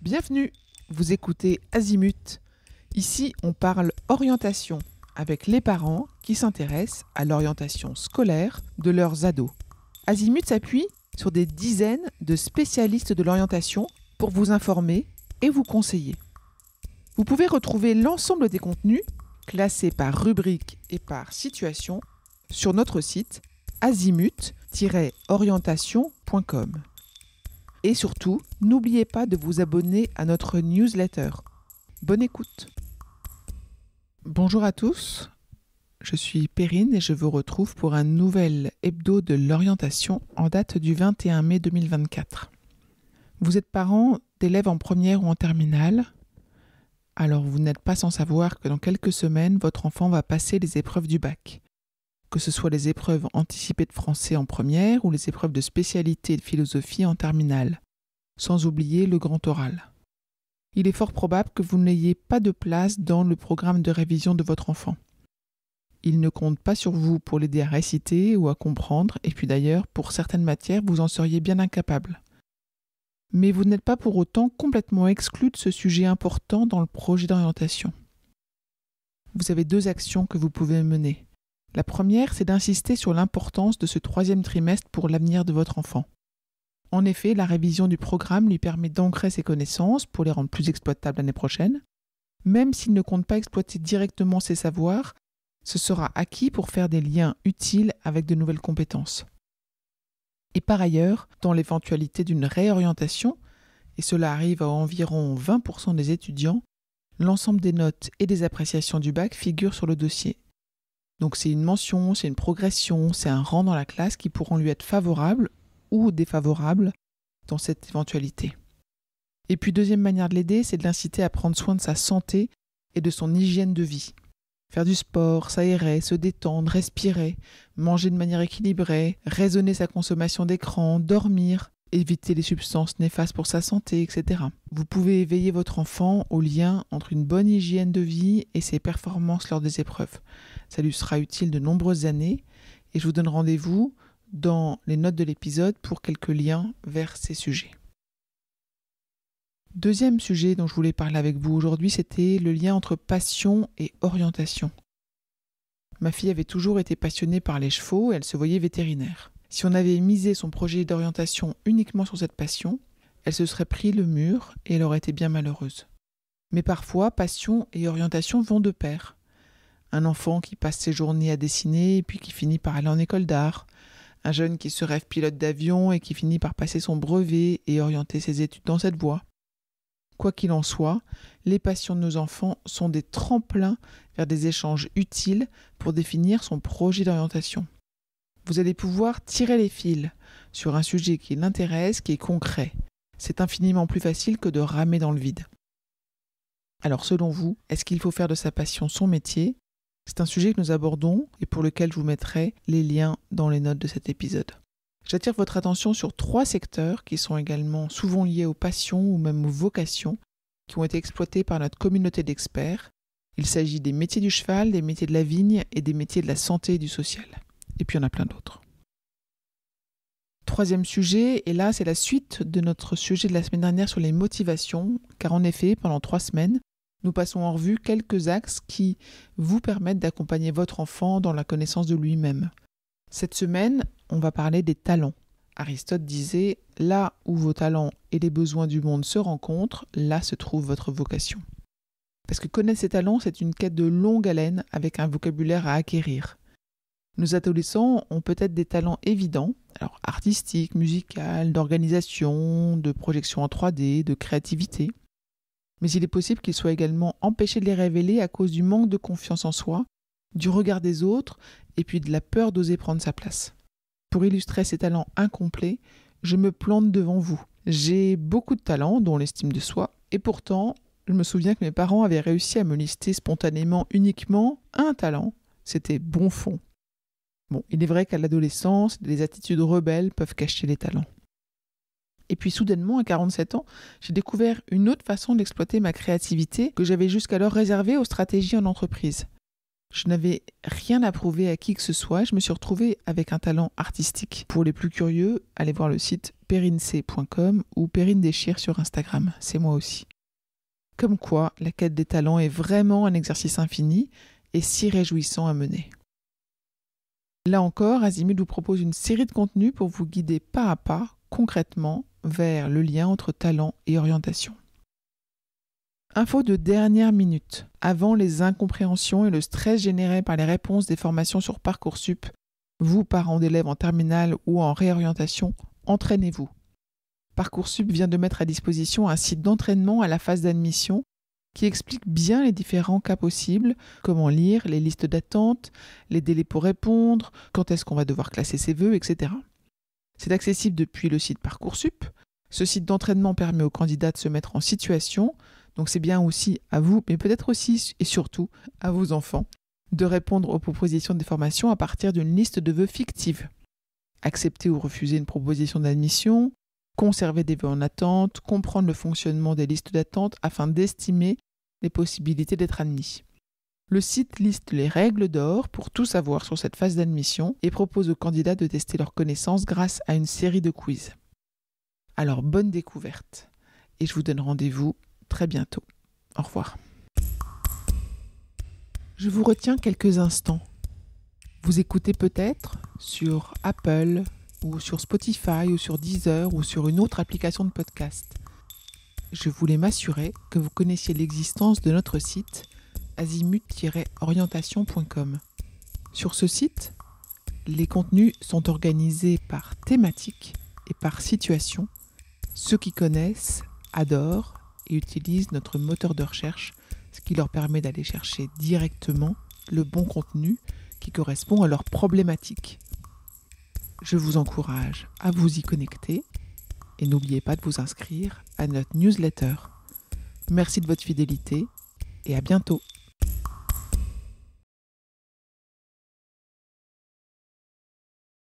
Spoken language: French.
Bienvenue, vous écoutez Azimut. Ici, on parle orientation avec les parents qui s'intéressent à l'orientation scolaire de leurs ados. Azimut s'appuie sur des dizaines de spécialistes de l'orientation pour vous informer et vous conseiller. Vous pouvez retrouver l'ensemble des contenus, classés par rubrique et par situation, sur notre site azimut-orientation.com. Et surtout, n'oubliez pas de vous abonner à notre newsletter. Bonne écoute. Bonjour à tous, je suis Perrine et je vous retrouve pour un nouvel hebdo de l'orientation en date du 21 mai 2024. Vous êtes parents d'élèves en première ou en terminale, alors vous n'êtes pas sans savoir que dans quelques semaines, votre enfant va passer les épreuves du bac. Que ce soit les épreuves anticipées de français en première ou les épreuves de spécialité et de philosophie en terminale, sans oublier le grand oral. Il est fort probable que vous n'ayez pas de place dans le programme de révision de votre enfant. Il ne compte pas sur vous pour l'aider à réciter ou à comprendre, et puis d'ailleurs, pour certaines matières, vous en seriez bien incapable. Mais vous n'êtes pas pour autant complètement exclu de ce sujet important dans le projet d'orientation. Vous avez deux actions que vous pouvez mener. La première, c'est d'insister sur l'importance de ce troisième trimestre pour l'avenir de votre enfant. En effet, la révision du programme lui permet d'ancrer ses connaissances pour les rendre plus exploitables l'année prochaine. Même s'il ne compte pas exploiter directement ses savoirs, ce sera acquis pour faire des liens utiles avec de nouvelles compétences. Et par ailleurs, dans l'éventualité d'une réorientation, et cela arrive à environ 20% des étudiants, l'ensemble des notes et des appréciations du bac figurent sur le dossier. Donc c'est une mention, c'est une progression, c'est un rang dans la classe qui pourront lui être favorables ou défavorables dans cette éventualité. Et puis deuxième manière de l'aider, c'est de l'inciter à prendre soin de sa santé et de son hygiène de vie. Faire du sport, s'aérer, se détendre, respirer, manger de manière équilibrée, raisonner sa consommation d'écran, dormir, éviter les substances néfastes pour sa santé, etc. Vous pouvez éveiller votre enfant au lien entre une bonne hygiène de vie et ses performances lors des épreuves. Ça lui sera utile de nombreuses années et je vous donne rendez-vous dans les notes de l'épisode pour quelques liens vers ces sujets. Deuxième sujet dont je voulais parler avec vous aujourd'hui, c'était le lien entre passion et orientation. Ma fille avait toujours été passionnée par les chevaux et elle se voyait vétérinaire. Si on avait misé son projet d'orientation uniquement sur cette passion, elle se serait pris le mur et elle aurait été bien malheureuse. Mais parfois, passion et orientation vont de pair. Un enfant qui passe ses journées à dessiner et puis qui finit par aller en école d'art. Un jeune qui se rêve pilote d'avion et qui finit par passer son brevet et orienter ses études dans cette voie. Quoi qu'il en soit, les passions de nos enfants sont des tremplins vers des échanges utiles pour définir son projet d'orientation. Vous allez pouvoir tirer les fils sur un sujet qui l'intéresse, qui est concret. C'est infiniment plus facile que de ramer dans le vide. Alors selon vous, est-ce qu'il faut faire de sa passion son métier ? C'est un sujet que nous abordons et pour lequel je vous mettrai les liens dans les notes de cet épisode. J'attire votre attention sur 3 secteurs qui sont également souvent liés aux passions ou même aux vocations qui ont été exploités par notre communauté d'experts. Il s'agit des métiers du cheval, des métiers de la vigne et des métiers de la santé et du social. Et puis il y en a plein d'autres. Troisième sujet, et là c'est la suite de notre sujet de la semaine dernière sur les motivations, car en effet, pendant 3 semaines, nous passons en revue quelques axes qui vous permettent d'accompagner votre enfant dans la connaissance de lui-même. Cette semaine, on va parler des talents. Aristote disait « Là où vos talents et les besoins du monde se rencontrent, là se trouve votre vocation ». Parce que connaître ses talents, c'est une quête de longue haleine avec un vocabulaire à acquérir. Nos adolescents ont peut-être des talents évidents, alors artistiques, musicaux, d'organisation, de projection en 3D, de créativité. Mais il est possible qu'ils soient également empêchés de les révéler à cause du manque de confiance en soi, du regard des autres et puis de la peur d'oser prendre sa place. Pour illustrer ces talents incomplets, je me plante devant vous. J'ai beaucoup de talents, dont l'estime de soi, et pourtant, je me souviens que mes parents avaient réussi à me lister spontanément uniquement un talent, c'était bon fond. Bon, il est vrai qu'à l'adolescence, les attitudes rebelles peuvent cacher les talents. Et puis soudainement, à 47 ans, j'ai découvert une autre façon d'exploiter ma créativité que j'avais jusqu'alors réservée aux stratégies en entreprise. Je n'avais rien à prouver à qui que ce soit. Je me suis retrouvée avec un talent artistique. Pour les plus curieux, allez voir le site perinsee.com ou Perrine Déchire sur Instagram. C'est moi aussi. Comme quoi, la quête des talents est vraiment un exercice infini et si réjouissant à mener. Là encore, Azimut vous propose une série de contenus pour vous guider pas à pas, concrètement, vers le lien entre talent et orientation. Info de dernière minute. Avant les incompréhensions et le stress générés par les réponses des formations sur Parcoursup, vous, parents d'élèves en terminale ou en réorientation, entraînez-vous. Parcoursup vient de mettre à disposition un site d'entraînement à la phase d'admission qui explique bien les différents cas possibles, comment lire, les listes d'attente, les délais pour répondre, quand est-ce qu'on va devoir classer ses vœux, etc. C'est accessible depuis le site Parcoursup. Ce site d'entraînement permet aux candidats de se mettre en situation, donc c'est bien aussi à vous, mais peut-être aussi et surtout à vos enfants, de répondre aux propositions des formations à partir d'une liste de vœux fictive. Accepter ou refuser une proposition d'admission, conserver des vœux en attente, comprendre le fonctionnement des listes d'attente afin d'estimer les possibilités d'être admis. Le site liste les règles d'or pour tout savoir sur cette phase d'admission et propose aux candidats de tester leurs connaissances grâce à une série de quiz. Alors bonne découverte et je vous donne rendez-vous très bientôt. Au revoir. Je vous retiens quelques instants. Vous écoutez peut-être sur Apple ou sur Spotify ou sur Deezer ou sur une autre application de podcast. Je voulais m'assurer que vous connaissiez l'existence de notre site azimut-orientation.com. Sur ce site, les contenus sont organisés par thématique et par situation. Ceux qui connaissent adorent et utilisent notre moteur de recherche, ce qui leur permet d'aller chercher directement le bon contenu qui correspond à leur problématique. Je vous encourage à vous y connecter et n'oubliez pas de vous inscrire à notre newsletter. Merci de votre fidélité et à bientôt.